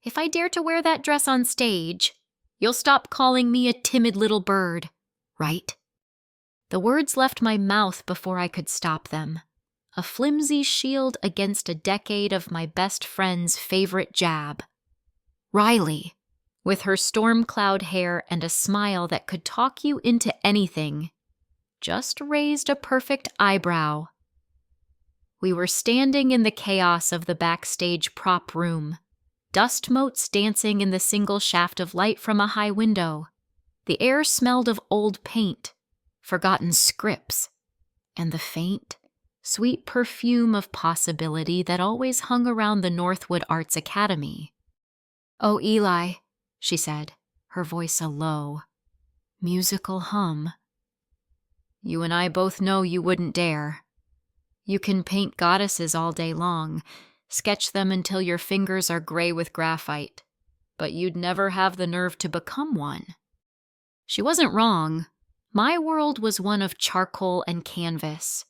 If I dare to wear that dress on stage, you'll stop calling me a timid little bird, right?" The words left my mouth before I could stop them. A flimsy shield against a decade of my best friend's favorite jab. Riley, with her storm cloud hair and a smile that could talk you into anything, just raised a perfect eyebrow. We were standing in the chaos of the backstage prop room, dust motes dancing in the single shaft of light from a high window. The air smelled of old paint, forgotten scripts, and the faint, sweet perfume of possibility that always hung around the Northwood Arts Academy. "Oh, Eli," she said, her voice a low, musical hum. "You and I both know you wouldn't dare. You can paint goddesses all day long, sketch them until your fingers are gray with graphite, but you'd never have the nerve to become one." She wasn't wrong. My world was one of charcoal and canvas.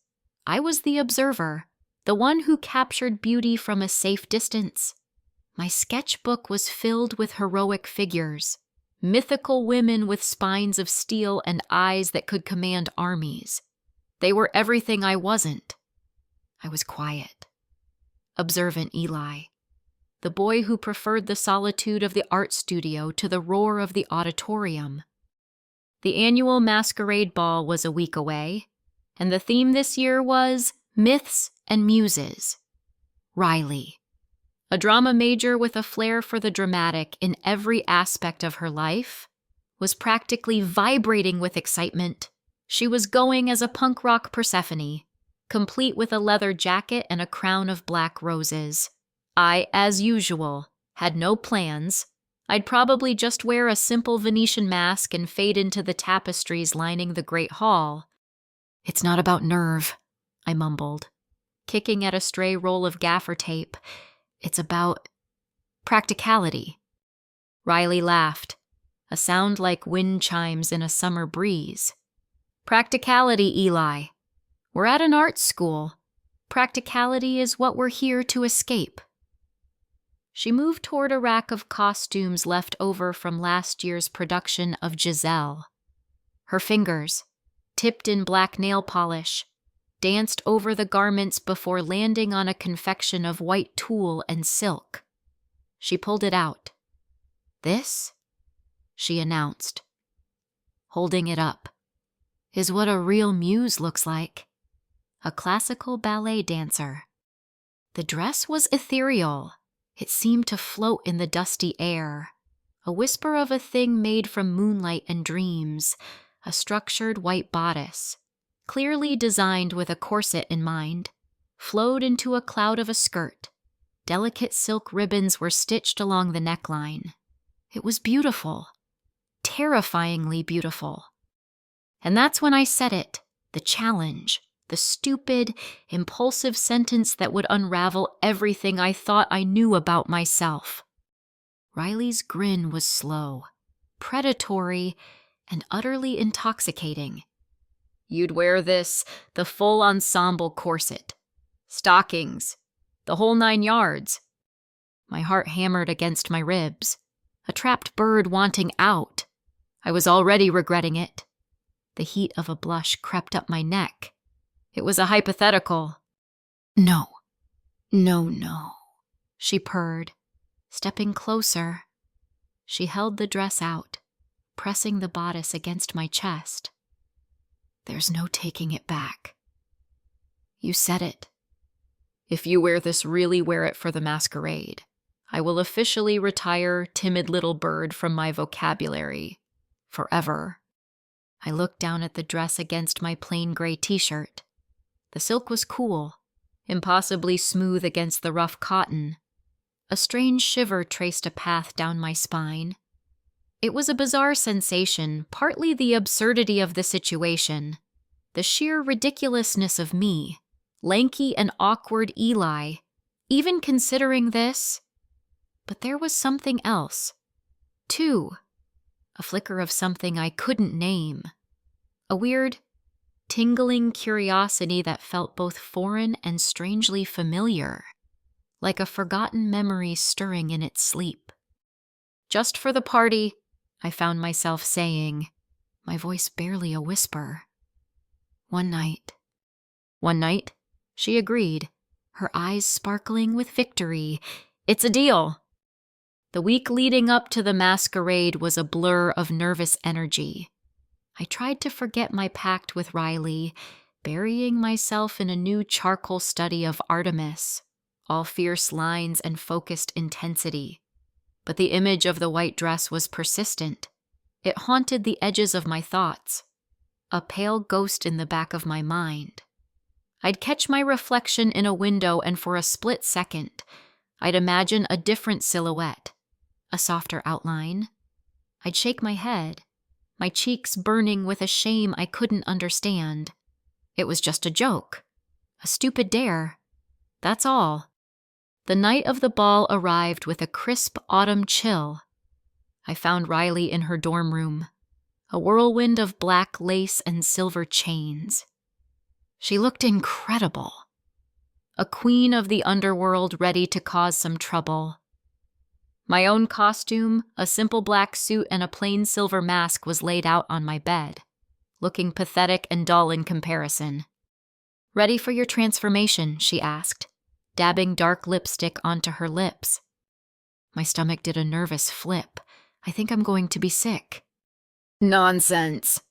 I was the observer, the one who captured beauty from a safe distance. My sketchbook was filled with heroic figures, mythical women with spines of steel and eyes that could command armies. They were everything I wasn't. I was quiet, observant Eli, the boy who preferred the solitude of the art studio to the roar of the auditorium. The annual masquerade ball was a week away, and the theme this year was Myths and Muses. Riley, a drama major with a flair for the dramatic in every aspect of her life, was practically vibrating with excitement. She was going as a punk rock Persephone, complete with a leather jacket and a crown of black roses. I, as usual, had no plans. I'd probably just wear a simple Venetian mask and fade into the tapestries lining the Great Hall. "It's not about nerve," I mumbled, kicking at a stray roll of gaffer tape. "It's about practicality." Riley laughed, a sound like wind chimes in a summer breeze. "Practicality, Eli. We're at an art school. Practicality is what we're here to escape." She moved toward a rack of costumes left over from last year's production of Giselle. Her fingers, tipped in black nail polish, danced over the garments before landing on a confection of white tulle and silk. She pulled it out. "This," she announced, holding it up, "is what a real muse looks like. A classical ballet dancer." The dress was ethereal. It seemed to float in the dusty air, a whisper of a thing made from moonlight and dreams, a structured white bodice, clearly designed with a corset in mind, flowed into a cloud of a skirt. Delicate silk ribbons were stitched along the neckline. It was beautiful, terrifyingly beautiful. And that's when I said it, the challenge. The stupid, impulsive sentence that would unravel everything I thought I knew about myself. Riley's grin was slow, predatory, and utterly intoxicating. "You'd wear this, the full ensemble corset, stockings, the whole 9 yards. My heart hammered against my ribs, a trapped bird wanting out. I was already regretting it. The heat of a blush crept up my neck. It was a hypothetical. No, she purred, stepping closer. She held the dress out, pressing the bodice against my chest. "There's no taking it back." "You said it. If you wear this, really wear it for the masquerade. I will officially retire timid little bird from my vocabulary. Forever." I looked down at the dress against my plain gray t-shirt. The silk was cool, impossibly smooth against the rough cotton. A strange shiver traced a path down my spine. It was a bizarre sensation, partly the absurdity of the situation, the sheer ridiculousness of me, lanky and awkward Eli, even considering this. But there was something else, too, a flicker of something I couldn't name, a weird, tingling curiosity that felt both foreign and strangely familiar, like a forgotten memory stirring in its sleep. Just for the party, I found myself saying, my voice barely a whisper. One night. One night, she agreed, her eyes sparkling with victory. It's a deal. The week leading up to the masquerade was a blur of nervous energy. I tried to forget my pact with Riley, burying myself in a new charcoal study of Artemis, all fierce lines and focused intensity. But the image of the white dress was persistent. It haunted the edges of my thoughts, a pale ghost in the back of my mind. I'd catch my reflection in a window, and for a split second, I'd imagine a different silhouette, a softer outline. I'd shake my head, my cheeks burning with a shame I couldn't understand. It was just a joke, a stupid dare. That's all. The night of the ball arrived with a crisp autumn chill. I found Riley in her dorm room, a whirlwind of black lace and silver chains. She looked incredible. A queen of the underworld ready to cause some trouble. My own costume, a simple black suit and a plain silver mask, was laid out on my bed, looking pathetic and dull in comparison. "Ready for your transformation?" she asked, dabbing dark lipstick onto her lips. My stomach did a nervous flip. I think I'm going to be sick. "Nonsense,"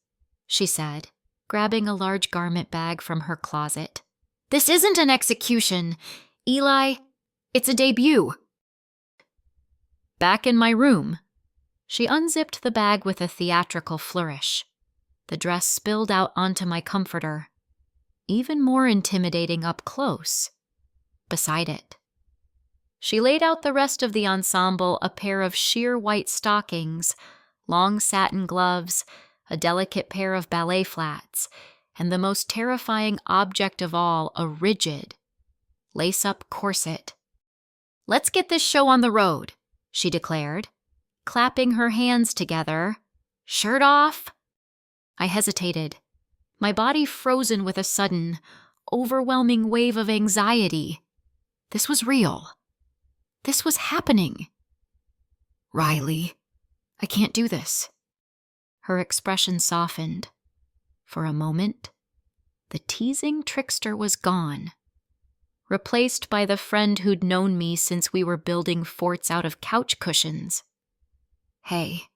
she said, grabbing a large garment bag from her closet. "This isn't an execution. Eli, it's a debut." Back in my room, she unzipped the bag with a theatrical flourish. The dress spilled out onto my comforter, even more intimidating up close, beside it. She laid out the rest of the ensemble, a pair of sheer white stockings, long satin gloves, a delicate pair of ballet flats, and the most terrifying object of all, a rigid, lace-up corset. "Let's get this show on the road," she declared, clapping her hands together. "Shirt off?" I hesitated, my body frozen with a sudden, overwhelming wave of anxiety. This was real. This was happening. "Riley, I can't do this." Her expression softened. For a moment, the teasing trickster was gone, replaced by the friend who'd known me since we were building forts out of couch cushions. "Hey,"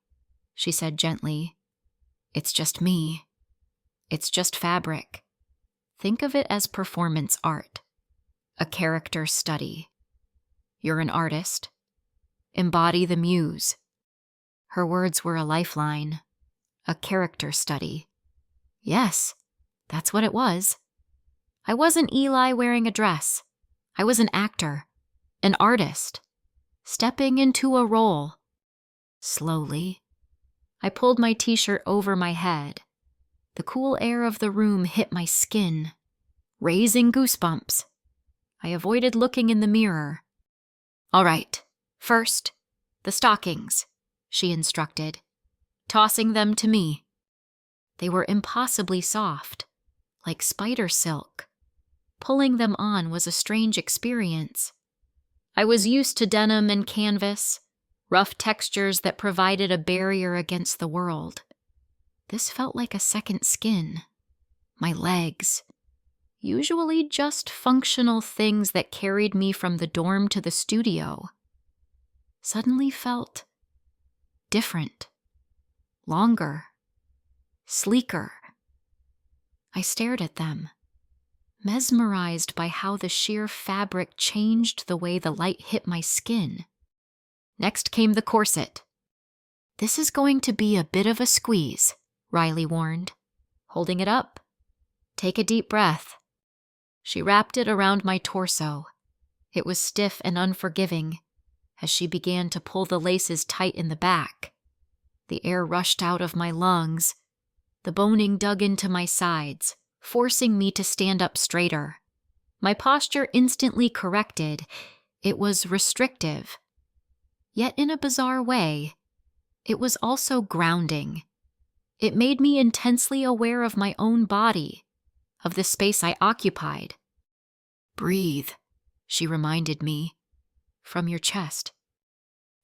she said gently, "it's just me. It's just fabric. Think of it as performance art, a character study. You're an artist. Embody the muse." Her words were a lifeline, a character study. Yes, that's what it was. I wasn't Eli wearing a dress. I was an actor, an artist, stepping into a role. Slowly, I pulled my t-shirt over my head. The cool air of the room hit my skin, raising goosebumps. I avoided looking in the mirror. "All right, first, the stockings," she instructed, tossing them to me. They were impossibly soft, like spider silk. Pulling them on was a strange experience. I was used to denim and canvas, rough textures that provided a barrier against the world. This felt like a second skin. My legs, usually just functional things that carried me from the dorm to the studio, suddenly felt different, longer, sleeker. I stared at them, mesmerized by how the sheer fabric changed the way the light hit my skin. Next came the corset. "This is going to be a bit of a squeeze," Riley warned, holding it up. "Take a deep breath." She wrapped it around my torso. It was stiff and unforgiving as she began to pull the laces tight in the back. The air rushed out of my lungs. The boning dug into my sides, forcing me to stand up straighter. My posture instantly corrected. It was restrictive. Yet in a bizarre way, it was also grounding. It made me intensely aware of my own body, of the space I occupied. "Breathe," she reminded me, "from your chest."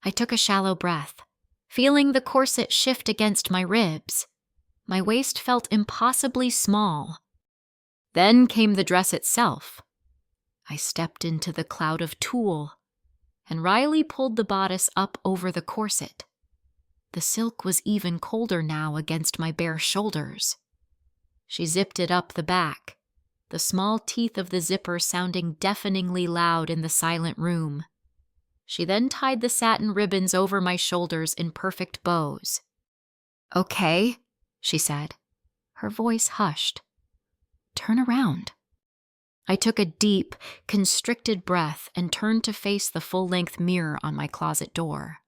I took a shallow breath, feeling the corset shift against my ribs. My waist felt impossibly small. Then came the dress itself. I stepped into the cloud of tulle, and Riley pulled the bodice up over the corset. The silk was even colder now against my bare shoulders. She zipped it up the back, the small teeth of the zipper sounding deafeningly loud in the silent room. She then tied the satin ribbons over my shoulders in perfect bows. "Okay," she said. Her voice hushed. "Turn around." I took a deep, constricted breath and turned to face the full-length mirror on my closet door.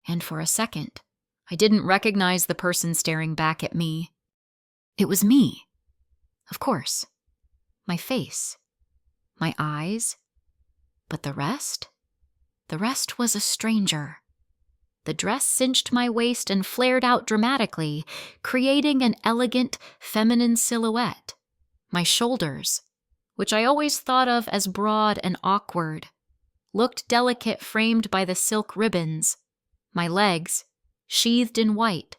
And for a second, I didn't recognize the person staring back at me. It was me. Of course. My face. My eyes. But the rest? The rest was a stranger. The dress cinched my waist and flared out dramatically, creating an elegant, feminine silhouette. My shoulders, which I always thought of as broad and awkward, looked delicate framed by the silk ribbons. My legs, sheathed in white,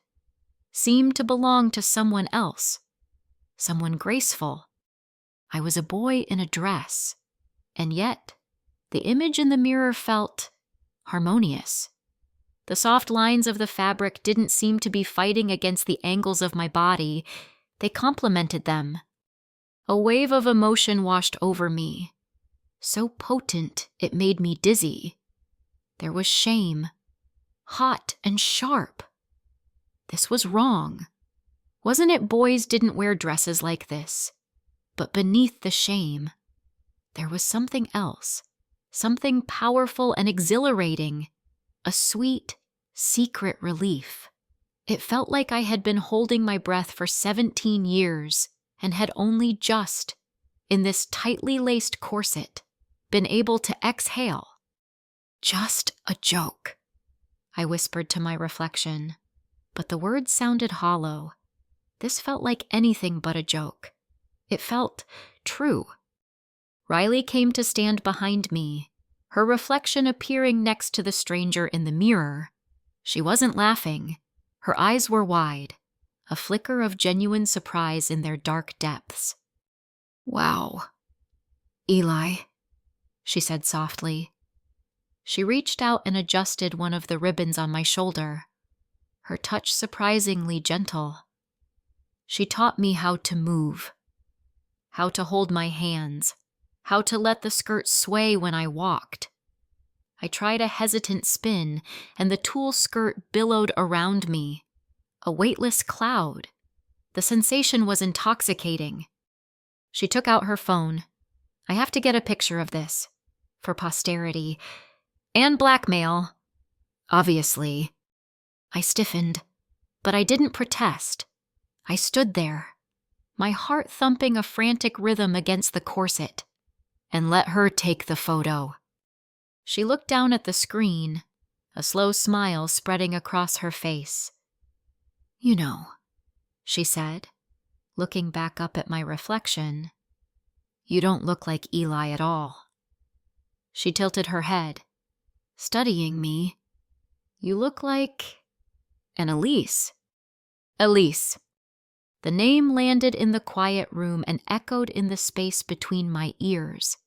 seemed to belong to someone else, someone graceful. I was a boy in a dress, and yet the image in the mirror felt harmonious. The soft lines of the fabric didn't seem to be fighting against the angles of my body. They complemented them. A wave of emotion washed over me, so potent it made me dizzy. There was shame, hot and sharp. This was wrong. Wasn't it boys didn't wear dresses like this? But beneath the shame, there was something else, something powerful and exhilarating, a sweet, secret relief. It felt like I had been holding my breath for 17 years and had only just, in this tightly laced corset, been able to exhale. Just a joke, I whispered to my reflection, but the words sounded hollow. This felt like anything but a joke. It felt true. Riley came to stand behind me, her reflection appearing next to the stranger in the mirror. She wasn't laughing. Her eyes were wide, a flicker of genuine surprise in their dark depths. "Wow. Eli," she said softly. She reached out and adjusted one of the ribbons on my shoulder, her touch surprisingly gentle. She taught me how to move, how to hold my hands, how to let the skirt sway when I walked. I tried a hesitant spin, and the tulle skirt billowed around me, a weightless cloud. The sensation was intoxicating. She took out her phone. "I have to get a picture of this, for posterity, and blackmail, obviously." I stiffened, but I didn't protest. I stood there, my heart thumping a frantic rhythm against the corset, and let her take the photo. She looked down at the screen, a slow smile spreading across her face. "You know," she said, looking back up at my reflection, "you don't look like Eli at all." She tilted her head. "Studying me, you look like an Elise." Elise. The name landed in the quiet room and echoed in the space between my ears.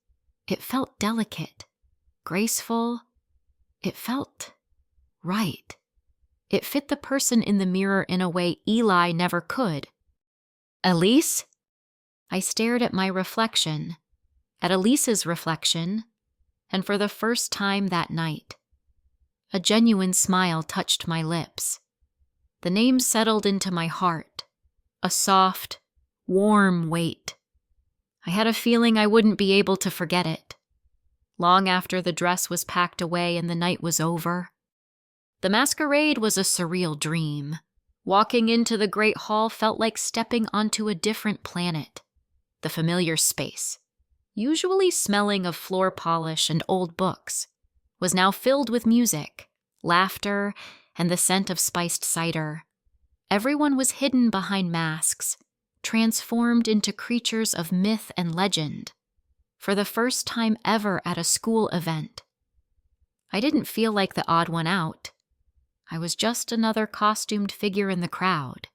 It felt delicate, graceful. It felt right. It fit the person in the mirror in a way Eli never could. "Elise?" I stared at my reflection, at Elise's reflection, and for the first time that night, a genuine smile touched my lips. The name settled into my heart, a soft, warm weight. I had a feeling I wouldn't be able to forget it. Long after the dress was packed away and the night was over. The masquerade was a surreal dream. Walking into the great hall felt like stepping onto a different planet. The familiar space, usually smelling of floor polish and old books, was now filled with music, laughter, and the scent of spiced cider. Everyone was hidden behind masks, transformed into creatures of myth and legend. For the first time ever at a school event. I didn't feel like the odd one out. I was just another costumed figure in the crowd.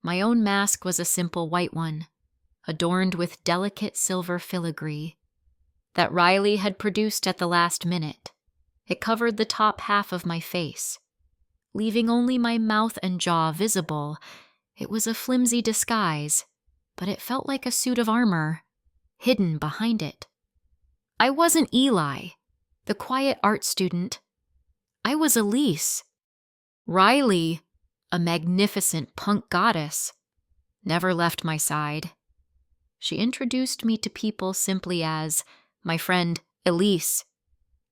My own mask was a simple white one, adorned with delicate silver filigree that Riley had produced at the last minute. It covered the top half of my face, leaving only my mouth and jaw visible. It was a flimsy disguise, but it felt like a suit of armor, hidden behind it. I wasn't Eli, the quiet art student. I was Elise. Riley, a magnificent punk goddess, never left my side. She introduced me to people simply as my friend Elise,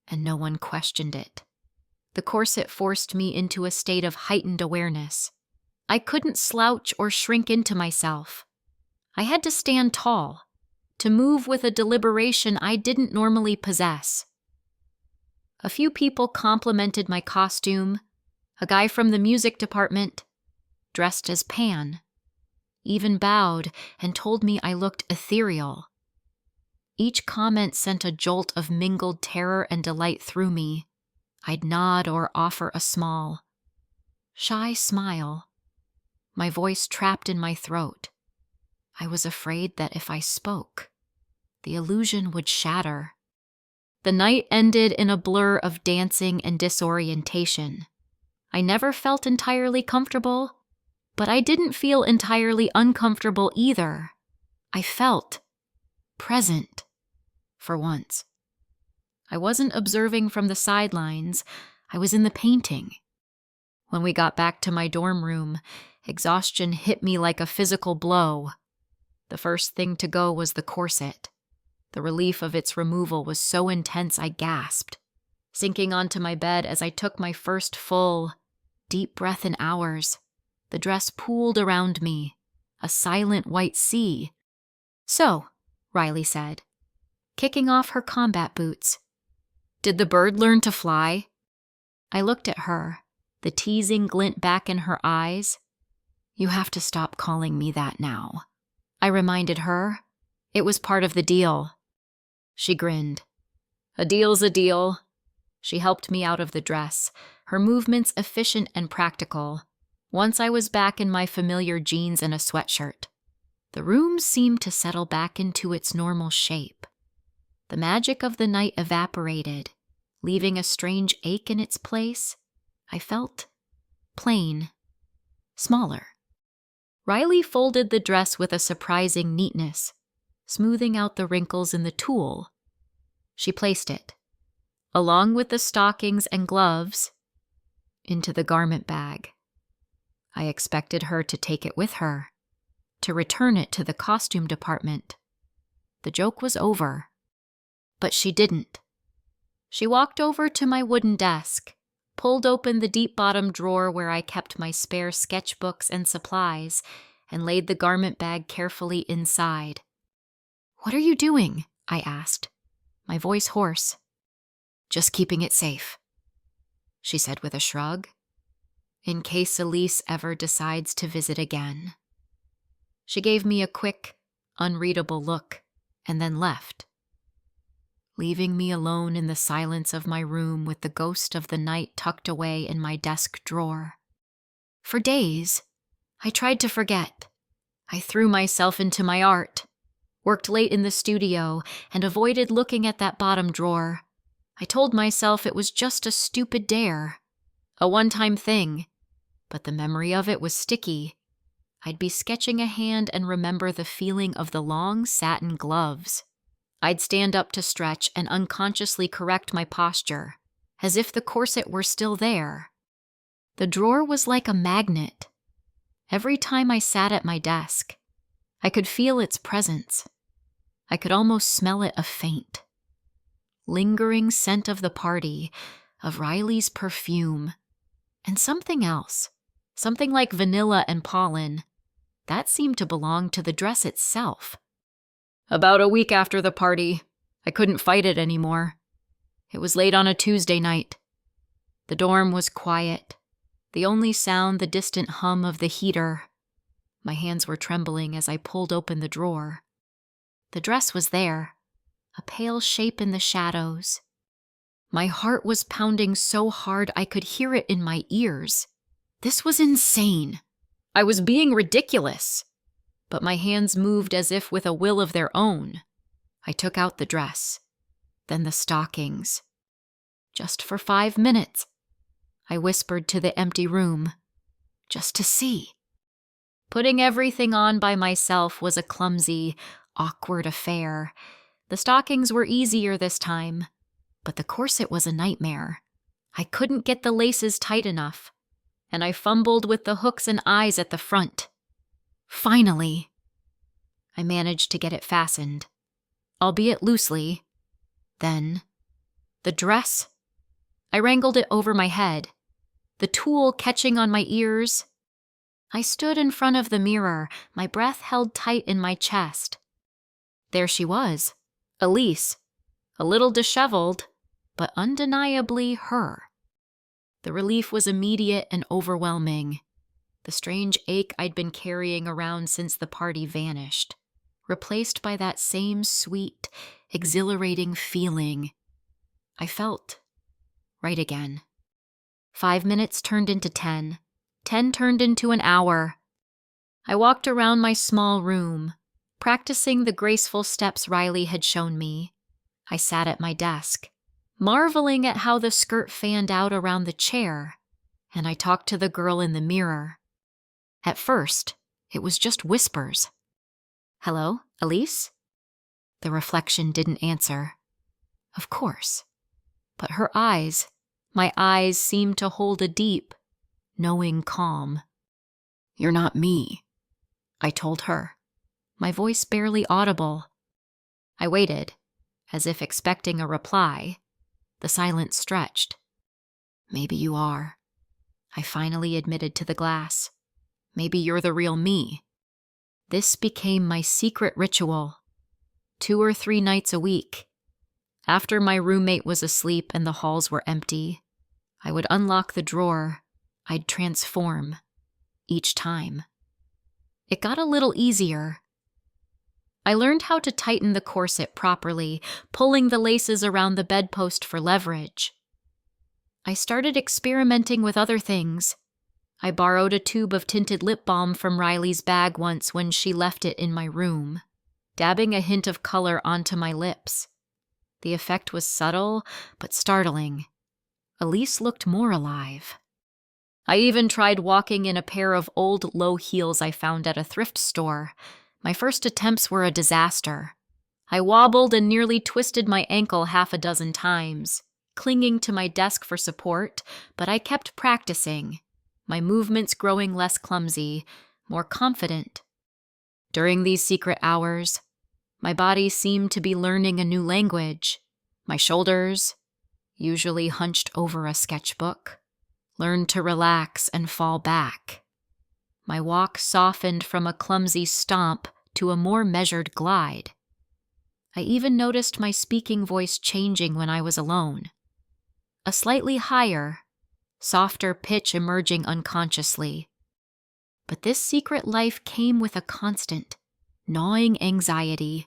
and no one questioned it. The corset forced me into a state of heightened awareness. I couldn't slouch or shrink into myself. I had to stand tall, to move with a deliberation I didn't normally possess. A few people complimented my costume. A guy from the music department, dressed as Pan, even bowed and told me I looked ethereal. Each comment sent a jolt of mingled terror and delight through me. I'd nod or offer a small, shy smile, my voice trapped in my throat. I was afraid that if I spoke, the illusion would shatter. The night ended in a blur of dancing and disorientation. I never felt entirely comfortable, but I didn't feel entirely uncomfortable either. I felt present, for once. I wasn't observing from the sidelines. I was in the painting. When we got back to my dorm room, exhaustion hit me like a physical blow. The first thing to go was the corset. The relief of its removal was so intense I gasped, sinking onto my bed as I took my first full, deep breath in hours. The dress pooled around me, a silent white sea. "So," Riley said, kicking off her combat boots, "did the bird learn to fly?" I looked at her, the teasing glint back in her eyes. "You have to stop calling me that now," I reminded her. "It was part of the deal." She grinned. "A deal's a deal." She helped me out of the dress, her movements efficient and practical. Once I was back in my familiar jeans and a sweatshirt, the room seemed to settle back into its normal shape. The magic of the night evaporated, leaving a strange ache in its place. I felt plain, smaller. Riley folded the dress with a surprising neatness, smoothing out the wrinkles in the tulle. She placed it, along with the stockings and gloves, into the garment bag. I expected her to take it with her, to return it to the costume department. The joke was over. But she didn't. She walked over to my wooden desk, pulled open the deep-bottomed drawer where I kept my spare sketchbooks and supplies, and laid the garment bag carefully inside. "What are you doing?" I asked, my voice hoarse. "Just keeping it safe," she said with a shrug, "in case Elise ever decides to visit again." She gave me a quick, unreadable look, and then left, leaving me alone in the silence of my room with the ghost of the night tucked away in my desk drawer. For days, I tried to forget. I threw myself into my art, worked late in the studio, and avoided looking at that bottom drawer. I told myself it was just a stupid dare, a one-time thing, but the memory of it was sticky. I'd be sketching a hand and remember the feeling of the long satin gloves. I'd stand up to stretch and unconsciously correct my posture, as if the corset were still there. The drawer was like a magnet. Every time I sat at my desk, I could feel its presence. I could almost smell it a faint, lingering scent of the party, of Riley's perfume, and something else, something like vanilla and pollen. That seemed to belong to the dress itself. About a week after the party, I couldn't fight it anymore. It was late on a Tuesday night. The dorm was quiet, the only sound the distant hum of the heater. My hands were trembling as I pulled open the drawer. The dress was there, a pale shape in the shadows. My heart was pounding so hard I could hear it in my ears. This was insane. I was being ridiculous. But my hands moved as if with a will of their own. I took out the dress, then the stockings. Just for 5 minutes, I whispered to the empty room, just to see. Putting everything on by myself was a clumsy, awkward affair. The stockings were easier this time, but the corset was a nightmare. I couldn't get the laces tight enough, and I fumbled with the hooks and eyes at the front. Finally, I managed to get it fastened, albeit loosely. Then, the dress. I wrangled it over my head, the tulle catching on my ears. I stood in front of the mirror, my breath held tight in my chest. There she was, Elise, a little disheveled, but undeniably her. The relief was immediate and overwhelming. The strange ache I'd been carrying around since the party vanished, replaced by that same sweet, exhilarating feeling. I felt right again. 5 minutes turned into 10. 10 turned into an hour. I walked around my small room, practicing the graceful steps Riley had shown me. I sat at my desk, marveling at how the skirt fanned out around the chair, and I talked to the girl in the mirror. At first, it was just whispers. "Hello, Elise?" The reflection didn't answer. Of course. But her eyes, my eyes seemed to hold a deep, knowing calm. "You're not me," I told her, my voice barely audible. I waited, as if expecting a reply. The silence stretched. "Maybe you are," I finally admitted to the glass. "Maybe you're the real me." This became my secret ritual. 2 or 3 nights a week. After my roommate was asleep and the halls were empty, I would unlock the drawer. I'd transform. Each time. It got a little easier. I learned how to tighten the corset properly, pulling the laces around the bedpost for leverage. I started experimenting with other things. I borrowed a tube of tinted lip balm from Riley's bag once when she left it in my room, dabbing a hint of color onto my lips. The effect was subtle, but startling. Elise looked more alive. I even tried walking in a pair of old low heels I found at a thrift store. My first attempts were a disaster. I wobbled and nearly twisted my ankle 6 times, clinging to my desk for support, but I kept practicing, my movements growing less clumsy, more confident. During these secret hours, my body seemed to be learning a new language. My shoulders, usually hunched over a sketchbook, learned to relax and fall back. My walk softened from a clumsy stomp to a more measured glide. I even noticed my speaking voice changing when I was alone. A slightly higher, softer pitch emerging unconsciously. But this secret life came with a constant, gnawing anxiety.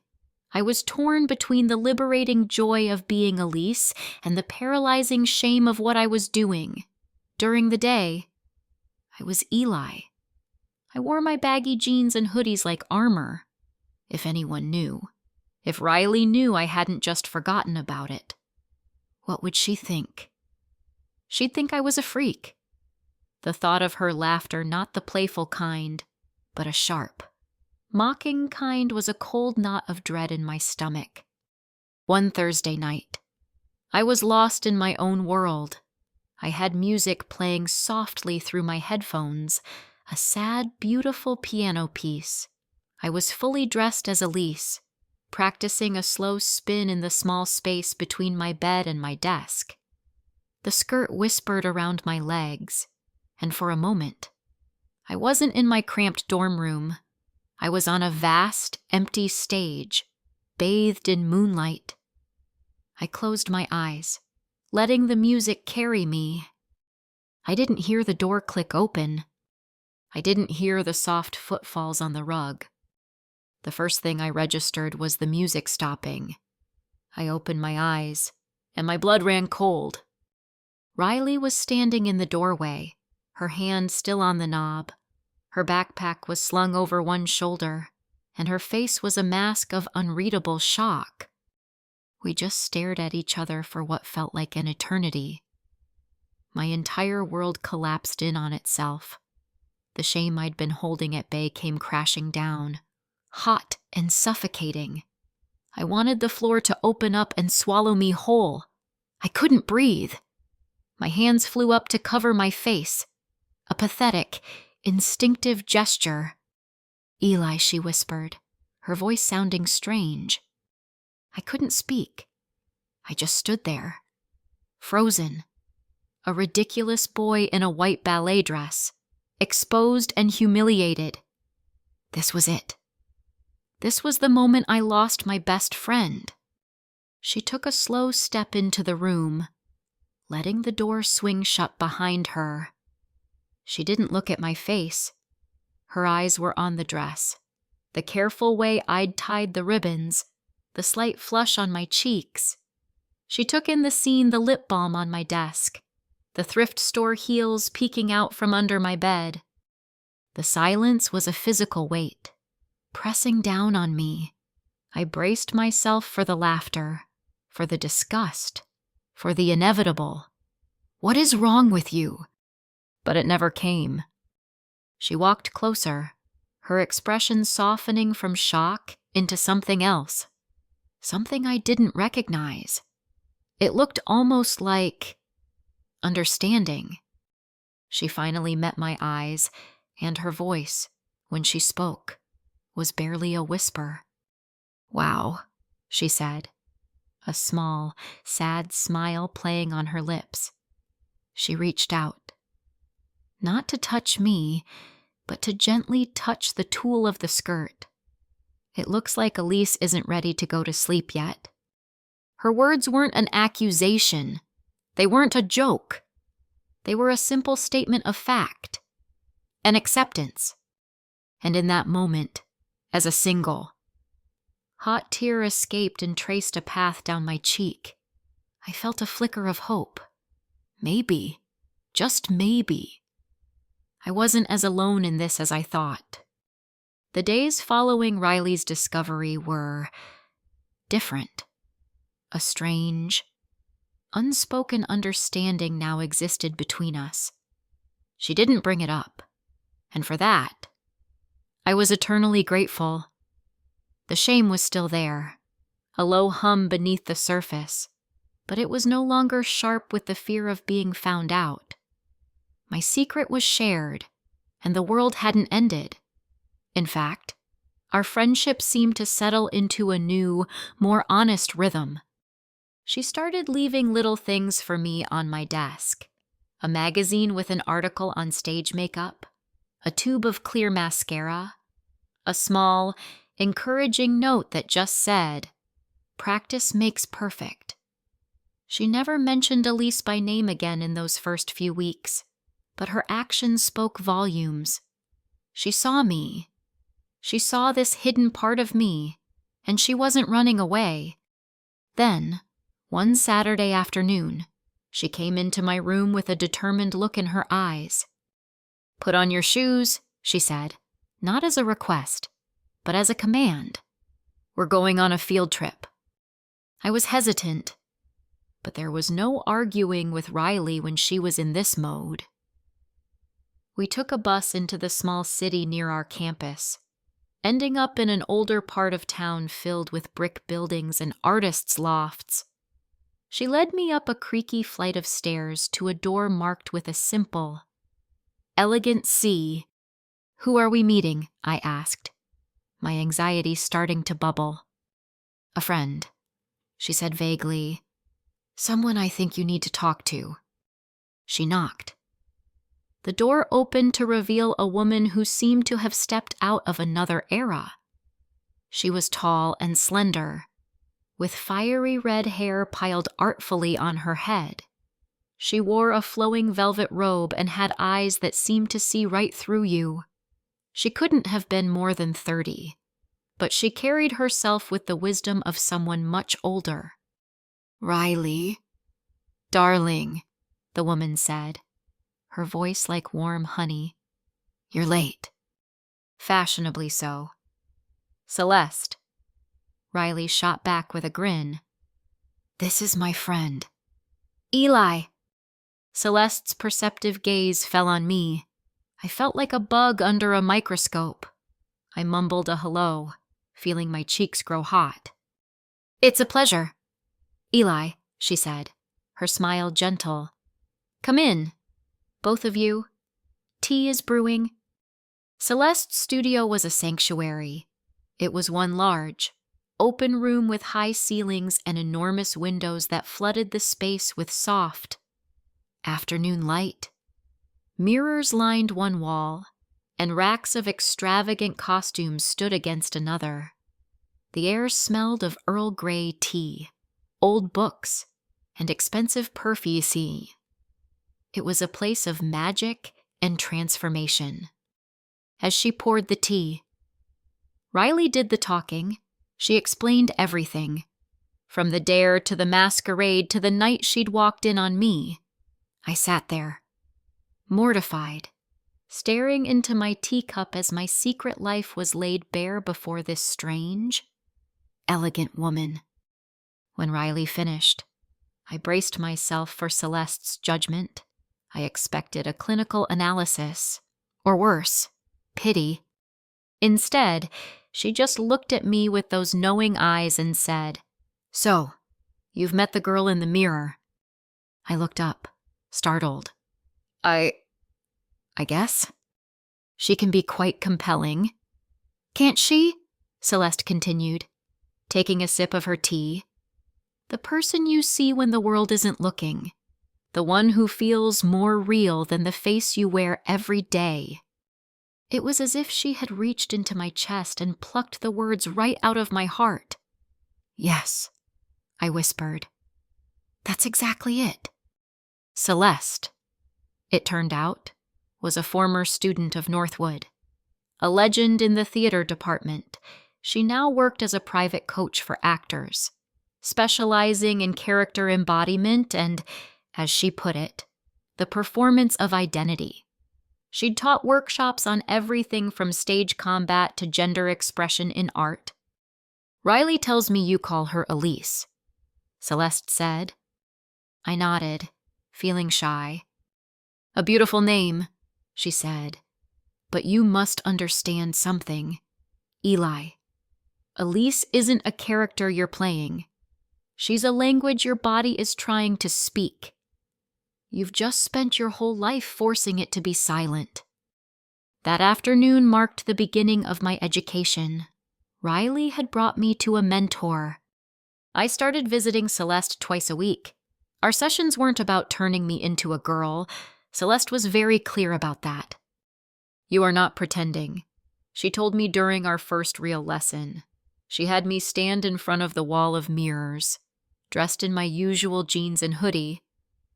I was torn between the liberating joy of being Elise and the paralyzing shame of what I was doing. During the day, I was Eli. I wore my baggy jeans and hoodies like armor. If anyone knew. If Riley knew I hadn't just forgotten about it. What would she think? She'd think I was a freak. The thought of her laughter, not the playful kind, but a sharp, mocking kind, was a cold knot of dread in my stomach. One Thursday night, I was lost in my own world. I had music playing softly through my headphones, a sad, beautiful piano piece. I was fully dressed as Elise, practicing a slow spin in the small space between my bed and my desk. The skirt whispered around my legs, and for a moment, I wasn't in my cramped dorm room. I was on a vast, empty stage, bathed in moonlight. I closed my eyes, letting the music carry me. I didn't hear the door click open. I didn't hear the soft footfalls on the rug. The first thing I registered was the music stopping. I opened my eyes, and my blood ran cold. Riley was standing in the doorway, her hand still on the knob. Her backpack was slung over one shoulder, and her face was a mask of unreadable shock. We just stared at each other for what felt like an eternity. My entire world collapsed in on itself. The shame I'd been holding at bay came crashing down, hot and suffocating. I wanted the floor to open up and swallow me whole. I couldn't breathe. My hands flew up to cover my face, a pathetic, instinctive gesture. "Eli," she whispered, her voice sounding strange. I couldn't speak. I just stood there, frozen. A ridiculous boy in a white ballet dress, exposed and humiliated. This was it. This was the moment I lost my best friend. She took a slow step into the room, letting the door swing shut behind her. She didn't look at my face. Her eyes were on the dress, the careful way I'd tied the ribbons, the slight flush on my cheeks. She took in the scene, the lip balm on my desk, the thrift store heels peeking out from under my bed. The silence was a physical weight, pressing down on me. I braced myself for the laughter, for the disgust, for the inevitable. "What is wrong with you?" But it never came. She walked closer, her expression softening from shock into something else, something I didn't recognize. It looked almost like understanding. She finally met my eyes, and her voice, when she spoke, was barely a whisper. "Wow," she said, a small, sad smile playing on her lips. She reached out, not to touch me, but to gently touch the tulle of the skirt. "It looks like Elise isn't ready to go to sleep yet." Her words weren't an accusation. They weren't a joke. They were a simple statement of fact, an acceptance. And in that moment, as a single, hot tear escaped and traced a path down my cheek. I felt a flicker of hope. Maybe, just maybe, I wasn't as alone in this as I thought. The days following Riley's discovery were different. A strange, unspoken understanding now existed between us. She didn't bring it up, and for that, I was eternally grateful. The shame was still there, a low hum beneath the surface, but it was no longer sharp with the fear of being found out. My secret was shared, and the world hadn't ended. In fact, our friendship seemed to settle into a new, more honest rhythm. She started leaving little things for me on my desk. A magazine with an article on stage makeup, a tube of clear mascara, a small, encouraging note that just said, "Practice makes perfect." She never mentioned Elise by name again in those first few weeks, but her actions spoke volumes. She saw me. She saw this hidden part of me, and she wasn't running away. Then, one Saturday afternoon, she came into my room with a determined look in her eyes. "Put on your shoes," she said, not as a request, but as a command. "We're going on a field trip." I was hesitant, but there was no arguing with Riley when she was in this mode. We took a bus into the small city near our campus, ending up in an older part of town filled with brick buildings and artists' lofts. She led me up a creaky flight of stairs to a door marked with a simple, elegant C. "Who are we meeting?" I asked, my anxiety starting to bubble. "A friend," she said vaguely. "Someone I think you need to talk to." She knocked. The door opened to reveal a woman who seemed to have stepped out of another era. She was tall and slender, with fiery red hair piled artfully on her head. She wore a flowing velvet robe and had eyes that seemed to see right through you. She couldn't have been more than 30, but she carried herself with the wisdom of someone much older. Riley. Darling, the woman said, her voice like warm honey. You're late. Fashionably so. Celeste. Riley shot back with a grin. This is my friend. Eli. Celeste's perceptive gaze fell on me. I felt like a bug under a microscope. I mumbled a hello, feeling my cheeks grow hot. It's a pleasure. Eli, she said, her smile gentle. Come in, both of you. Tea is brewing. Celeste's studio was a sanctuary. It was one large, open room with high ceilings and enormous windows that flooded the space with soft afternoon light. Mirrors lined one wall, and racks of extravagant costumes stood against another. The air smelled of Earl Grey tea, old books, and expensive perfumes. It was a place of magic and transformation. As she poured the tea, Riley did the talking. She explained everything, from the dare to the masquerade to the night she'd walked in on me. I sat there, mortified, staring into my teacup as my secret life was laid bare before this strange, elegant woman. When Riley finished, I braced myself for Celeste's judgment. I expected a clinical analysis, or worse, pity. Instead, she just looked at me with those knowing eyes and said, So, you've met the girl in the mirror. I looked up, startled. I guess. She can be quite compelling. Can't she? Celeste continued, taking a sip of her tea. The person you see when the world isn't looking. The one who feels more real than the face you wear every day. It was as if she had reached into my chest and plucked the words right out of my heart. Yes, I whispered. That's exactly it. Celeste, it turned out, was a former student of Northwood. A legend in the theater department, she now worked as a private coach for actors, specializing in character embodiment and, as she put it, the performance of identity. She'd taught workshops on everything from stage combat to gender expression in art. Riley tells me you call her Elise, Celeste said. I nodded, feeling shy. A beautiful name, she said, but you must understand something. Eli, Elise isn't a character you're playing. She's a language your body is trying to speak. You've just spent your whole life forcing it to be silent. That afternoon marked the beginning of my education. Riley had brought me to a mentor. I started visiting Celeste twice a week. Our sessions weren't about turning me into a girl. Celeste was very clear about that. You are not pretending, she told me during our first real lesson. She had me stand in front of the wall of mirrors, dressed in my usual jeans and hoodie.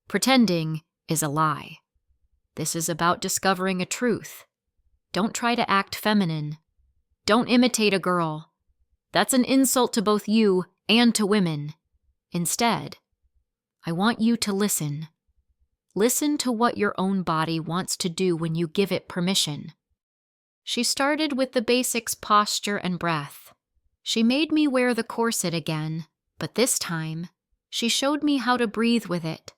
Pretending is a lie. This is about discovering a truth. Don't try to act feminine. Don't imitate a girl. That's an insult to both you and to women. Instead, I want you to listen. Listen to what your own body wants to do when you give it permission. She started with the basics: posture and breath. She made me wear the corset again, but this time, she showed me how to breathe with it.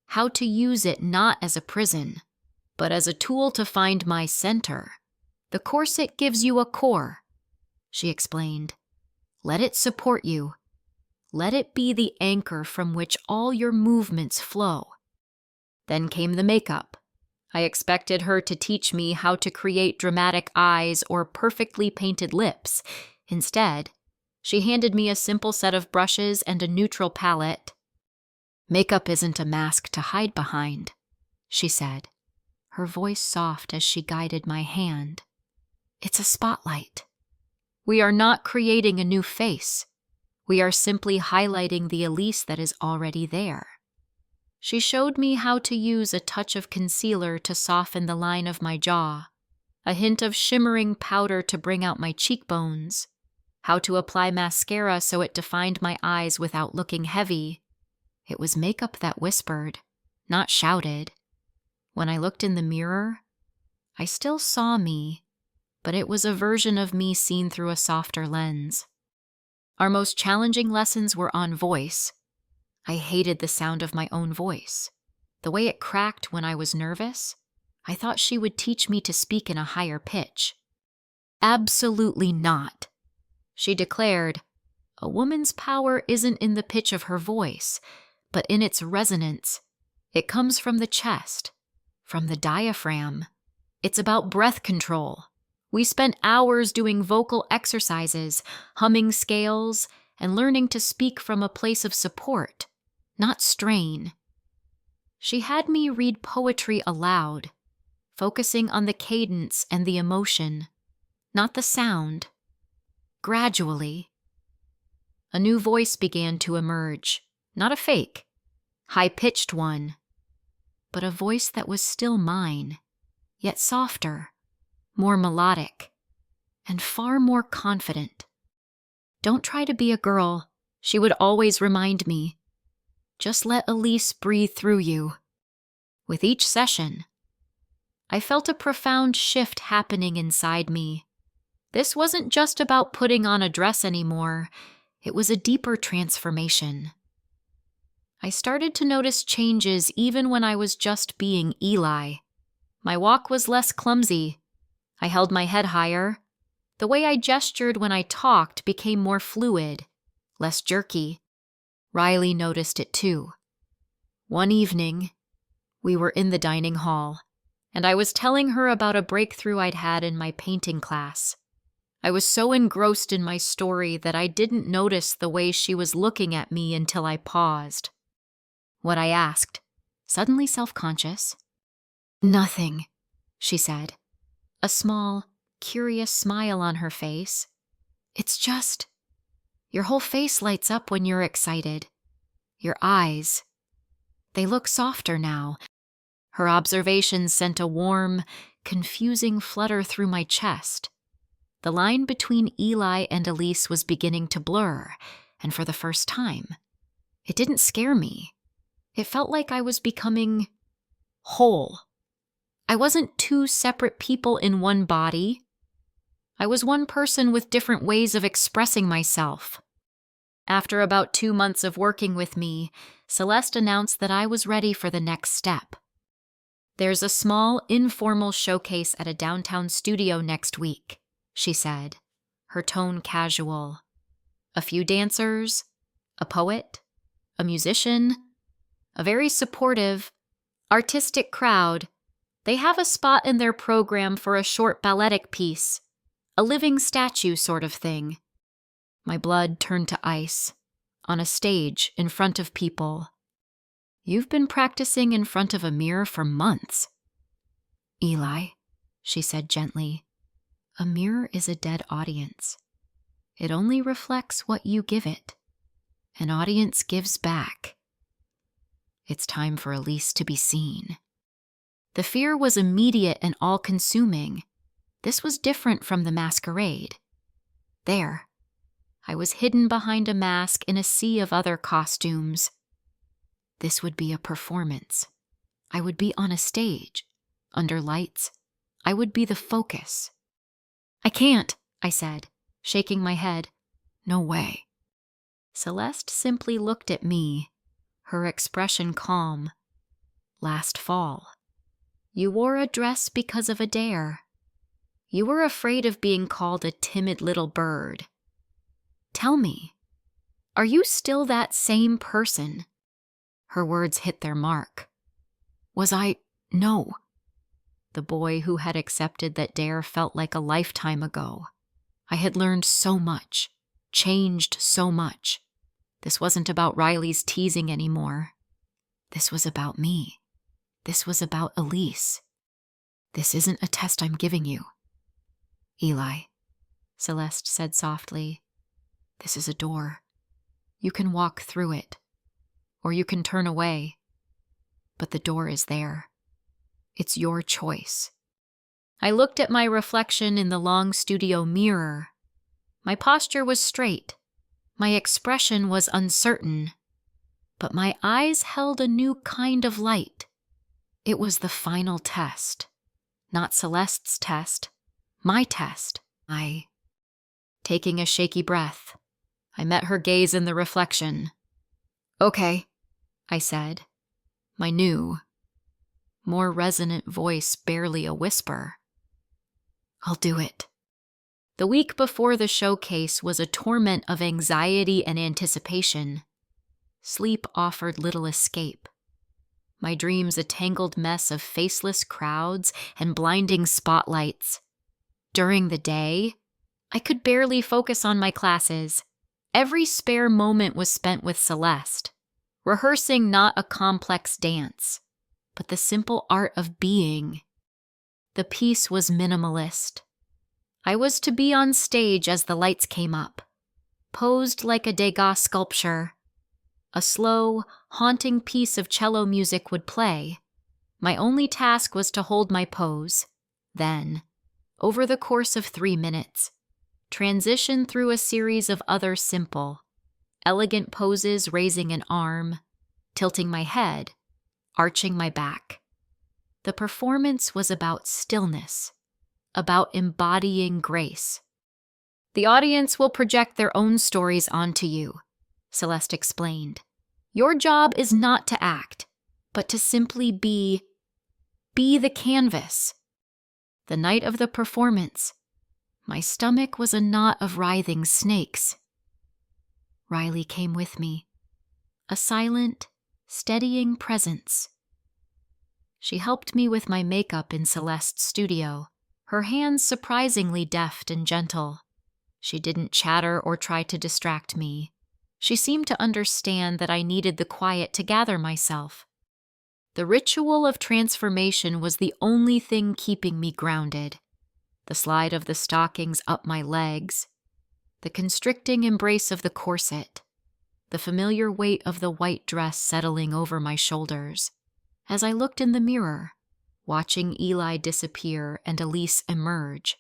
How to use it not as a prison, but as a tool to find my center. The corset gives you a core, she explained. Let it support you. Let it be the anchor from which all your movements flow. Then came the makeup. I expected her to teach me how to create dramatic eyes or perfectly painted lips. Instead, she handed me a simple set of brushes and a neutral palette. Makeup isn't a mask to hide behind, she said, her voice soft as she guided my hand. It's a spotlight. We are not creating a new face. We are simply highlighting the Elise that is already there. She showed me how to use a touch of concealer to soften the line of my jaw, a hint of shimmering powder to bring out my cheekbones, how to apply mascara so it defined my eyes without looking heavy, It was makeup that whispered, not shouted. When I looked in the mirror, I still saw me, but it was a version of me seen through a softer lens. Our most challenging lessons were on voice. I hated the sound of my own voice. The way it cracked when I was nervous, I thought she would teach me to speak in a higher pitch. Absolutely not. She declared, a woman's power isn't in the pitch of her voice, but in its resonance. It comes from the chest, from the diaphragm. It's about breath control. We spent hours doing vocal exercises, humming scales, and learning to speak from a place of support, not strain. She had me read poetry aloud, focusing on the cadence and the emotion, not the sound. Gradually, a new voice began to emerge, not a fake, high-pitched one, but a voice that was still mine, yet softer, more melodic, and far more confident. Don't try to be a girl, she would always remind me. Just let Elise breathe through you. With each session, I felt a profound shift happening inside me. This wasn't just about putting on a dress anymore. It was a deeper transformation. I started to notice changes even when I was just being Eli. My walk was less clumsy. I held my head higher. The way I gestured when I talked became more fluid, less jerky. Riley noticed it too. One evening, we were in the dining hall, and I was telling her about a breakthrough I'd had in my painting class. I was so engrossed in my story that I didn't notice the way she was looking at me until I paused. What I asked, suddenly self-conscious. Nothing, she said, a small, curious smile on her face. It's just, your whole face lights up when you're excited. Your eyes, they look softer now. Her observations sent a warm, confusing flutter through my chest. The line between Eli and Elise was beginning to blur, and for the first time, it didn't scare me. It felt like I was becoming whole. I wasn't two separate people in one body. I was one person with different ways of expressing myself. After about 2 months of working with me, Celeste announced that I was ready for the next step. There's a small, informal showcase at a downtown studio next week, she said, her tone casual. A few dancers, a poet, a musician, a very supportive, artistic crowd. They have a spot in their program for a short balletic piece, a living statue sort of thing. My blood turned to ice, on a stage in front of people. You've been practicing in front of a mirror for months. Eli, she said gently, a mirror is a dead audience. It only reflects what you give it. An audience gives back. It's time for Elise to be seen. The fear was immediate and all-consuming. This was different from the masquerade. There, I was hidden behind a mask in a sea of other costumes. This would be a performance. I would be on a stage, under lights. I would be the focus. I can't, I said, shaking my head. No way. Celeste simply looked at me, her expression calm. Last fall, you wore a dress because of a dare. You were afraid of being called a timid little bird. Tell me, are you still that same person? Her words hit their mark. Was I? No. The boy who had accepted that dare felt like a lifetime ago. I had learned so much, changed so much. This wasn't about Riley's teasing anymore. This was about me. This was about Elise. This isn't a test I'm giving you. Eli, Celeste said softly, this is a door. You can walk through it, or you can turn away. But the door is there. It's your choice. I looked at my reflection in the long studio mirror. My posture was straight. My expression was uncertain. but my eyes held a new kind of light. It was the final test. Not Celeste's test, my test. Taking a shaky breath, I met her gaze in the reflection. "Okay," I said, my new, more resonant voice barely a whisper. "I'll do it." The week before the showcase was a torment of anxiety and anticipation. Sleep offered little escape. My dreams a tangled mess of faceless crowds and blinding spotlights. During the day, I could barely focus on my classes. Every spare moment was spent with Celeste, rehearsing not a complex dance, but the simple art of being. The piece was minimalist. I was to be on stage as the lights came up, posed like a Degas sculpture. A slow, haunting piece of cello music would play. My only task was to hold my pose, then, over the course of 3 minutes, transition through a series of other simple, elegant poses, raising an arm, tilting my head, arching my back. The performance was about stillness, about embodying grace. "The audience will project their own stories onto you," Celeste explained. "Your job is not to act, but to simply be the canvas." The night of the performance, my stomach was a knot of writhing snakes. Riley came with me, a silent, steadying presence. She helped me with my makeup in Celeste's studio, her hands surprisingly deft and gentle. She didn't chatter or try to distract me. She seemed to understand that I needed the quiet to gather myself. The ritual of transformation was the only thing keeping me grounded. The slide of the stockings up my legs, the constricting embrace of the corset, the familiar weight of the white dress settling over my shoulders. As I looked in the mirror, watching Eli disappear and Elise emerge,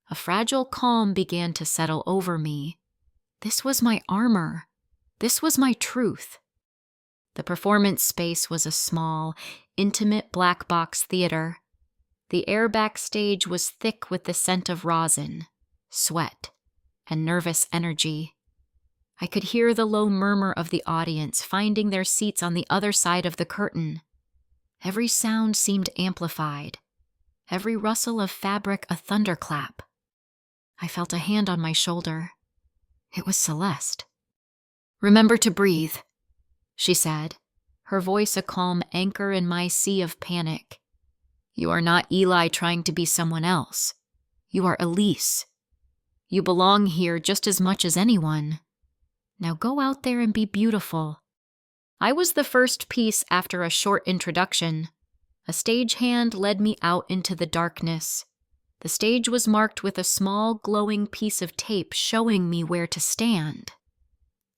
a fragile calm began to settle over me. This was my armor. This was my truth. The performance space was a small, intimate black box theater. The air backstage was thick with the scent of rosin, sweat, and nervous energy. I could hear the low murmur of the audience finding their seats on the other side of the curtain. Every sound seemed amplified, every rustle of fabric a thunderclap. I felt a hand on my shoulder. It was Celeste. "Remember to breathe," she said, her voice a calm anchor in my sea of panic. "You are not Eli trying to be someone else. You are Elise. You belong here just as much as anyone. Now go out there and be beautiful." I was the first piece after a short introduction. A stagehand led me out into the darkness. The stage was marked with a small, glowing piece of tape showing me where to stand.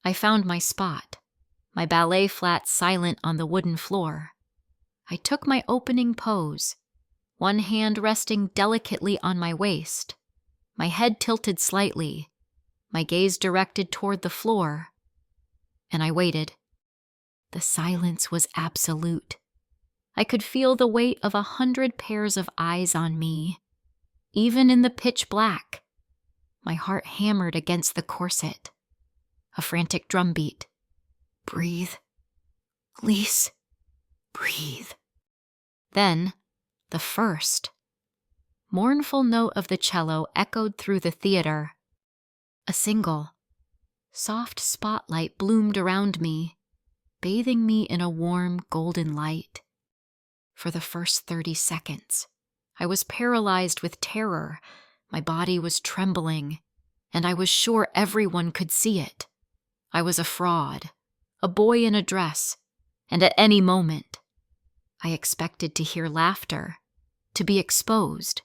I found my spot, my ballet flat silent on the wooden floor. I took my opening pose, one hand resting delicately on my waist, my head tilted slightly, my gaze directed toward the floor, and I waited. The silence was absolute. I could feel the weight of 100 pairs of eyes on me. Even in the pitch black, my heart hammered against the corset. A frantic drumbeat. Breathe. Lise, breathe. Then, the first. Mournful note of the cello echoed through the theater. A single. Soft spotlight bloomed around me, bathing me in a warm golden light. For the first 30 seconds, I was paralyzed with terror. My body was trembling, and I was sure everyone could see it. I was a fraud, a boy in a dress, and at any moment, I expected to hear laughter, to be exposed.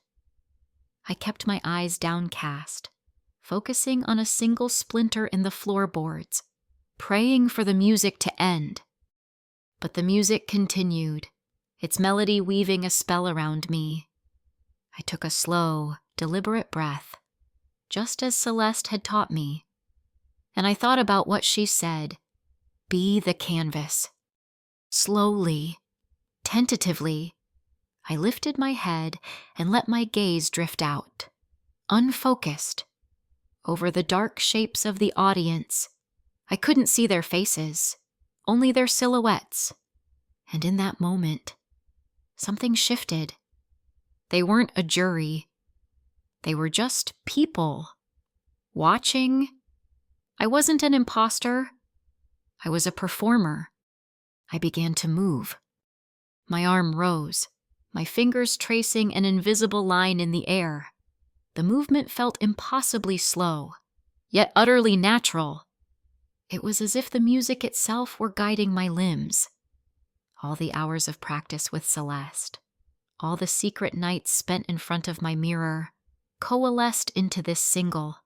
I kept my eyes downcast, focusing on a single splinter in the floorboards, praying for the music to end. But the music continued, its melody weaving a spell around me. I took a slow, deliberate breath, just as Celeste had taught me, and I thought about what she said. be the canvas. Slowly, tentatively, I lifted my head and let my gaze drift out, unfocused, over the dark shapes of the audience. I couldn't see their faces, only their silhouettes. And in that moment, something shifted. They weren't a jury. They were just people, watching. I wasn't an imposter. I was a performer. I began to move. My arm rose, my fingers tracing an invisible line in the air. The movement felt impossibly slow, yet utterly natural. It was as if the music itself were guiding my limbs. All the hours of practice with Celeste, all the secret nights spent in front of my mirror, coalesced into this single,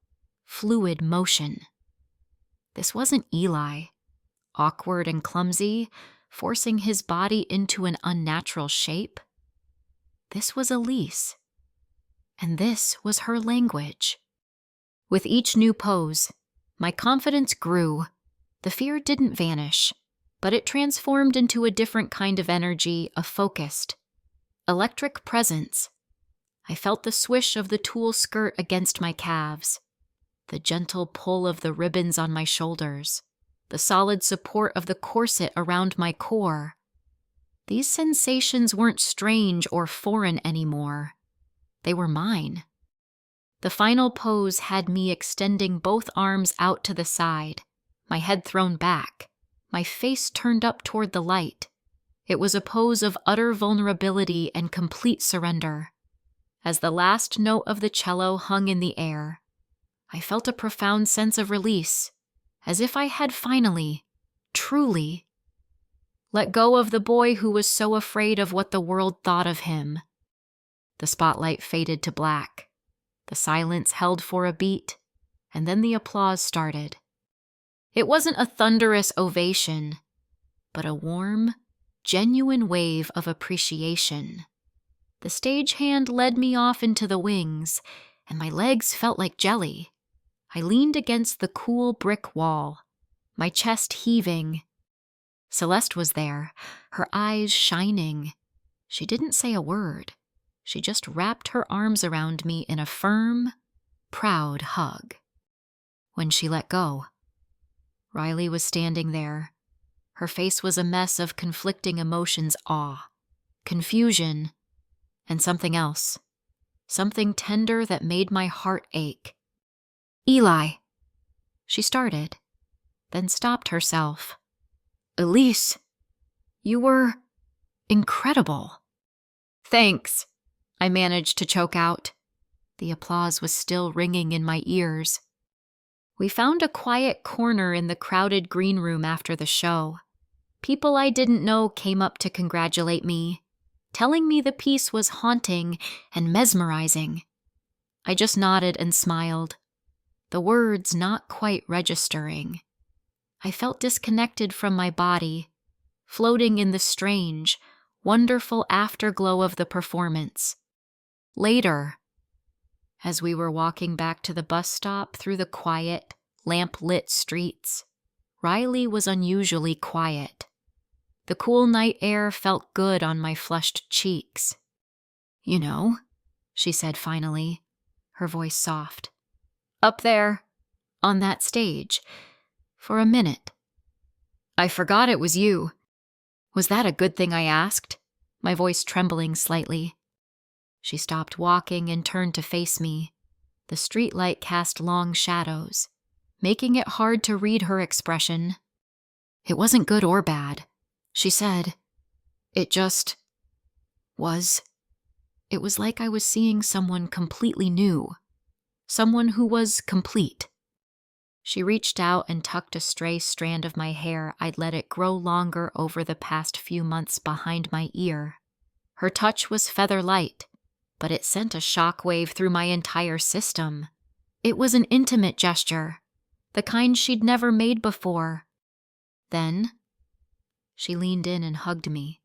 fluid motion. This wasn't Eli, awkward and clumsy, forcing his body into an unnatural shape. This was Elise, and this was her language. With each new pose, my confidence grew. The fear didn't vanish, but it transformed into a different kind of energy, a focused, electric presence. I felt the swish of the tulle skirt against my calves, the gentle pull of the ribbons on my shoulders, the solid support of the corset around my core. These sensations weren't strange or foreign anymore. They were mine. The final pose had me extending both arms out to the side, my head thrown back, my face turned up toward the light. It was a pose of utter vulnerability and complete surrender. As the last note of the cello hung in the air, I felt a profound sense of release, as if I had finally, truly, let go of the boy who was so afraid of what the world thought of him. The spotlight faded to black. The silence held for a beat, and then the applause started. It wasn't a thunderous ovation, but a warm, genuine wave of appreciation. The stagehand led me off into the wings, and my legs felt like jelly. I leaned against the cool brick wall, my chest heaving. Celeste was there, her eyes shining. She didn't say a word. She just wrapped her arms around me in a firm, proud hug. When she let go, Riley was standing there. Her face was a mess of conflicting emotions, awe, confusion, and something else. Something tender that made my heart ache. Eli, she started, then stopped herself. Elise, you were incredible. Thanks, I managed to choke out. The applause was still ringing in my ears. We found a quiet corner in the crowded green room after the show. People I didn't know came up to congratulate me, telling me the piece was haunting and mesmerizing. I just nodded and smiled, the words not quite registering. I felt disconnected from my body, floating in the strange, wonderful afterglow of the performance. Later, as we were walking back to the bus stop through the quiet, lamp-lit streets, Riley was unusually quiet. The cool night air felt good on my flushed cheeks. You know, she said finally, her voice soft. Up there, on that stage, for a minute. I forgot it was you. Was that a good thing, I asked, my voice trembling slightly. She stopped walking and turned to face me. The streetlight cast long shadows, making it hard to read her expression. It wasn't good or bad, she said. It just was. It was like I was seeing someone completely new, someone who was complete. She reached out and tucked a stray strand of my hair. I'd let it grow longer over the past few months behind my ear. Her touch was feather light, but it sent a shockwave through my entire system. It was an intimate gesture, the kind she'd never made before. Then, she leaned in and hugged me.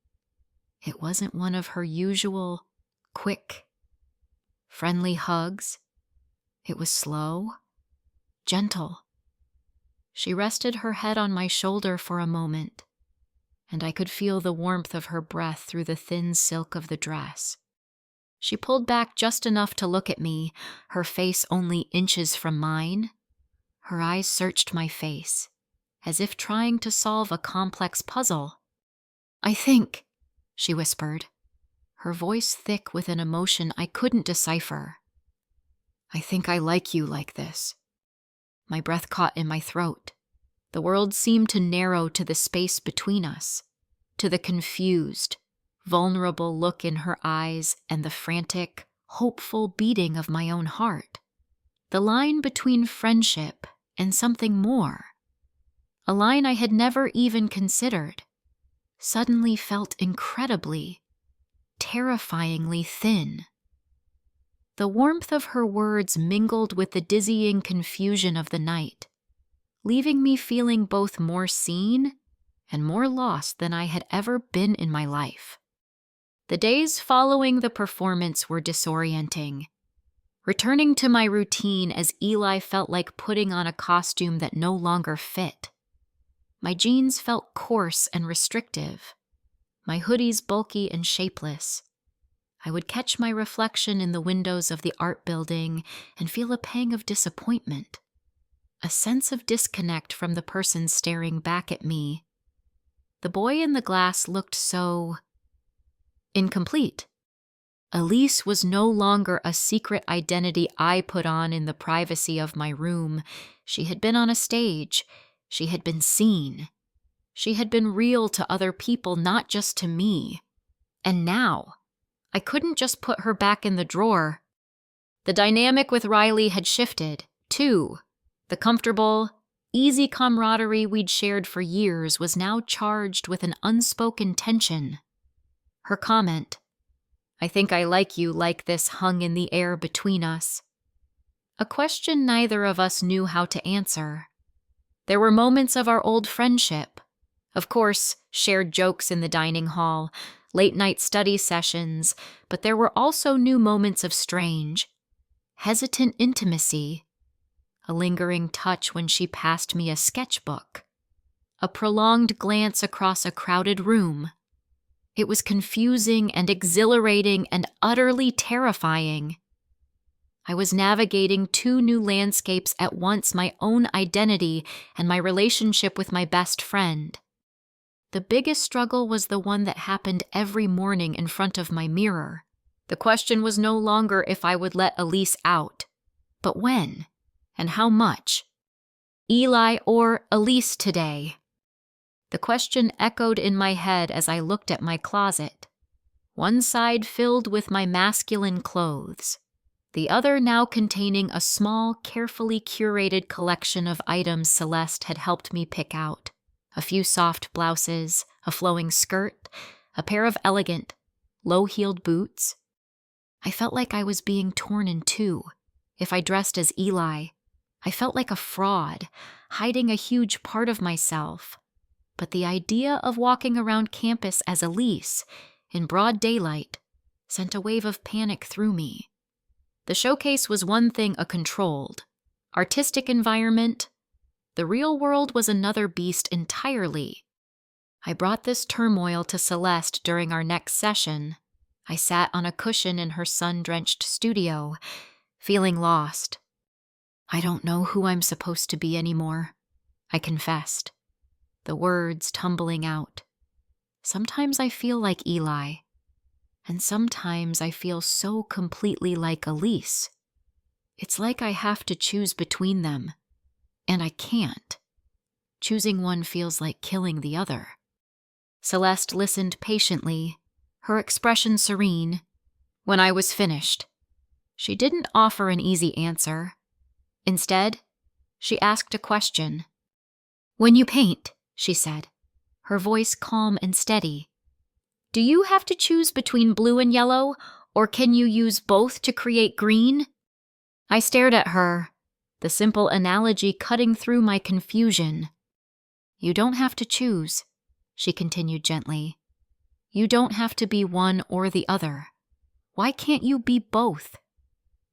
It wasn't one of her usual, quick, friendly hugs. It was slow, gentle, She rested her head on my shoulder for a moment, and I could feel the warmth of her breath through the thin silk of the dress. She pulled back just enough to look at me, her face only inches from mine. Her eyes searched my face, as if trying to solve a complex puzzle. "I think," she whispered, her voice thick with an emotion I couldn't decipher. "I think I like you like this." My breath caught in my throat. The world seemed to narrow to the space between us, to the confused, vulnerable look in her eyes and the frantic, hopeful beating of my own heart. The line between friendship and something more, a line I had never even considered, suddenly felt incredibly, terrifyingly thin. The warmth of her words mingled with the dizzying confusion of the night, leaving me feeling both more seen and more lost than I had ever been in my life. The days following the performance were disorienting. Returning to my routine as Eli felt like putting on a costume that no longer fit. My jeans felt coarse and restrictive, my hoodies bulky and shapeless. I would catch my reflection in the windows of the art building and feel a pang of disappointment, a sense of disconnect from the person staring back at me. The boy in the glass looked so incomplete. Elise was no longer a secret identity I put on in the privacy of my room. She had been on a stage. She had been seen. She had been real to other people, not just to me. And now, I couldn't just put her back in the drawer. The dynamic with Riley had shifted, too. The comfortable, easy camaraderie we'd shared for years was now charged with an unspoken tension. Her comment, "I think I like you like this," hung in the air between us. A question neither of us knew how to answer. There were moments of our old friendship. Of course, shared jokes in the dining hall, late-night study sessions, but there were also new moments of strange, hesitant intimacy. A lingering touch when she passed me a sketchbook. A prolonged glance across a crowded room. It was confusing and exhilarating and utterly terrifying. I was navigating two new landscapes at once, my own identity and my relationship with my best friend. The biggest struggle was the one that happened every morning in front of my mirror. The question was no longer if I would let Elise out, but when and how much. Eli or Elise today? The question echoed in my head as I looked at my closet. One side filled with my masculine clothes, the other now containing a small, carefully curated collection of items Celeste had helped me pick out. A few soft blouses, a flowing skirt, a pair of elegant, low-heeled boots. I felt like I was being torn in two. If I dressed as Eli, I felt like a fraud, hiding a huge part of myself. But the idea of walking around campus as Elise, in broad daylight, sent a wave of panic through me. The showcase was one thing, a controlled, artistic environment. The real world was another beast entirely. I brought this turmoil to Celeste during our next session. I sat on a cushion in her sun-drenched studio, feeling lost. "I don't know who I'm supposed to be anymore," I confessed, the words tumbling out. "Sometimes I feel like Eli, and sometimes I feel so completely like Elise. It's like I have to choose between them, and I can't. Choosing one feels like killing the other." Celeste listened patiently, her expression serene. When I was finished, she didn't offer an easy answer. Instead, she asked a question. "When you paint," she said, her voice calm and steady, "do you have to choose between blue and yellow, or can you use both to create green?" I stared at her, the simple analogy cutting through my confusion. "You don't have to choose," she continued gently. "You don't have to be one or the other. Why can't you be both?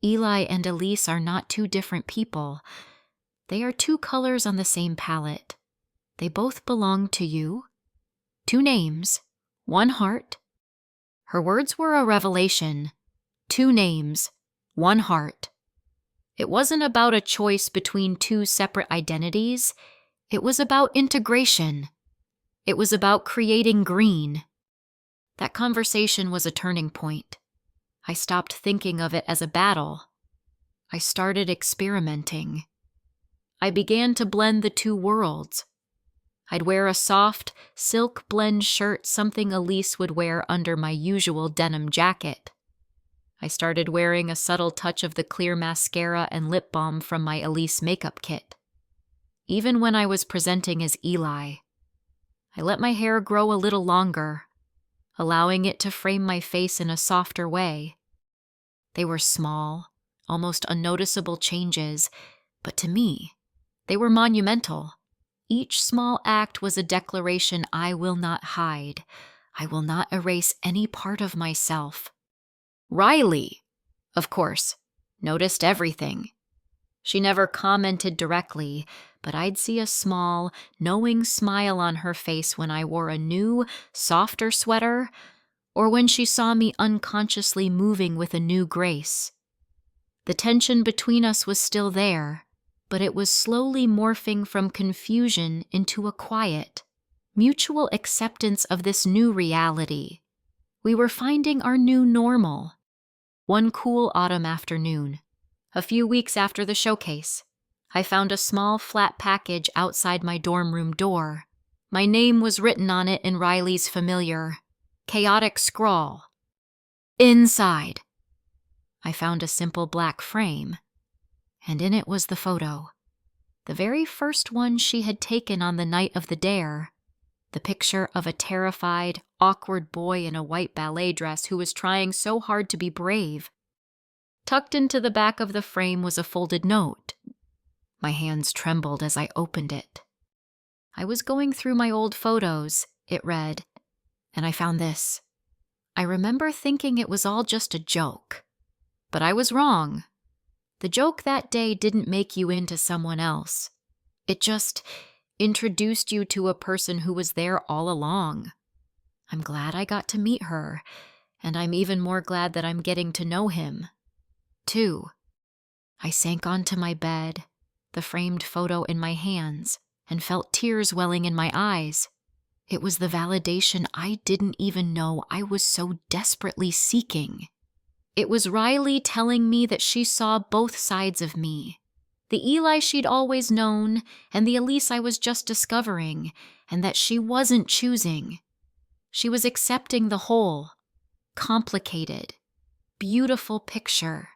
Eli and Elise are not two different people. They are two colors on the same palette. They both belong to you. Two names, one heart. Her words were a revelation. Two names, one heart. It wasn't about a choice between two separate identities. It was about integration. It was about creating green. That conversation was a turning point. I stopped thinking of it as a battle. I started experimenting. I began to blend the two worlds. I'd wear a soft, silk blend shirt, something Elise would wear under my usual denim jacket. I started wearing a subtle touch of the clear mascara and lip balm from my Elise makeup kit. Even when I was presenting as Eli, I let my hair grow a little longer, allowing it to frame my face in a softer way. They were small, almost unnoticeable changes, but to me, they were monumental. Each small act was a declaration I will not hide. I will not erase any part of myself. Riley, of course, noticed everything. She never commented directly, but I'd see a small, knowing smile on her face when I wore a new, softer sweater, or when she saw me unconsciously moving with a new grace. The tension between us was still there, but it was slowly morphing from confusion into a quiet, mutual acceptance of this new reality. We were finding our new normal. One cool autumn afternoon, a few weeks after the showcase, I found a small flat package outside my dorm room door. My name was written on it in Riley's familiar, chaotic scrawl. Inside. I found a simple black frame, and in it was the photo. The very first one she had taken on the night of the dare. The picture of a terrified, awkward boy in a white ballet dress who was trying so hard to be brave. Tucked into the back of the frame was a folded note. My hands trembled as I opened it. I was going through my old photos, it read, and I found this. I remember thinking it was all just a joke, but I was wrong. The joke that day didn't make you into someone else. It just introduced you to a person who was there all along. I'm glad I got to meet her, and I'm even more glad that I'm getting to know him, too. I sank onto my bed, the framed photo in my hands, and felt tears welling in my eyes. It was the validation I didn't even know I was so desperately seeking. It was Riley telling me that she saw both sides of me. The Eli she'd always known, and the Elise I was just discovering, and that she wasn't choosing. She was accepting the whole, complicated, beautiful picture.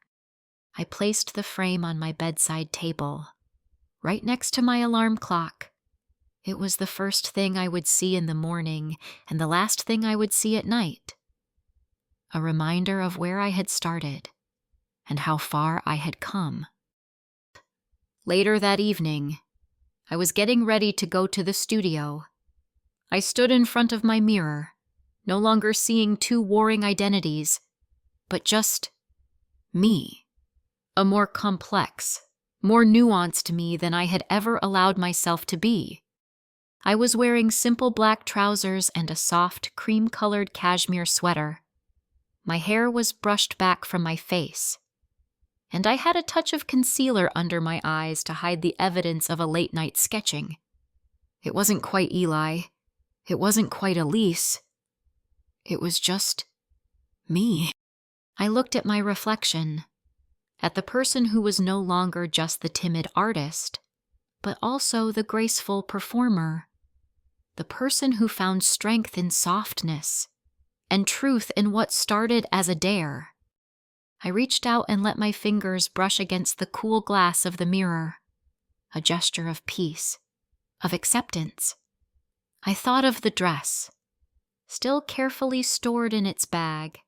I placed the frame on my bedside table, right next to my alarm clock. It was the first thing I would see in the morning, and the last thing I would see at night. A reminder of where I had started, and how far I had come. Later that evening, I was getting ready to go to the studio. I stood in front of my mirror, no longer seeing two warring identities, but just me. A more complex, more nuanced me than I had ever allowed myself to be. I was wearing simple black trousers and a soft, cream-colored cashmere sweater. My hair was brushed back from my face, and I had a touch of concealer under my eyes to hide the evidence of a late-night sketching. It wasn't quite Eli. It wasn't quite Elise. It was just me. I looked at my reflection, at the person who was no longer just the timid artist, but also the graceful performer, the person who found strength in softness and truth in what started as a dare. I reached out and let my fingers brush against the cool glass of the mirror, a gesture of peace, of acceptance. I thought of the dress, still carefully stored in its bag,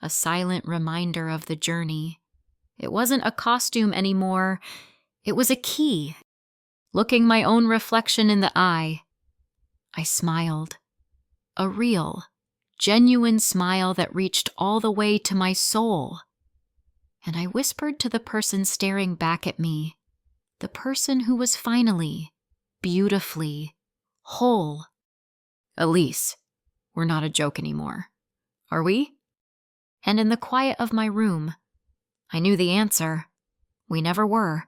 a silent reminder of the journey. It wasn't a costume anymore, it was a key. Looking my own reflection in the eye, I smiled, a real, genuine smile that reached all the way to my soul. And I whispered to the person staring back at me, The person who was finally, beautifully, whole. Elise, we're not a joke anymore. Are we? And in the quiet of my room, I knew the answer. We never were.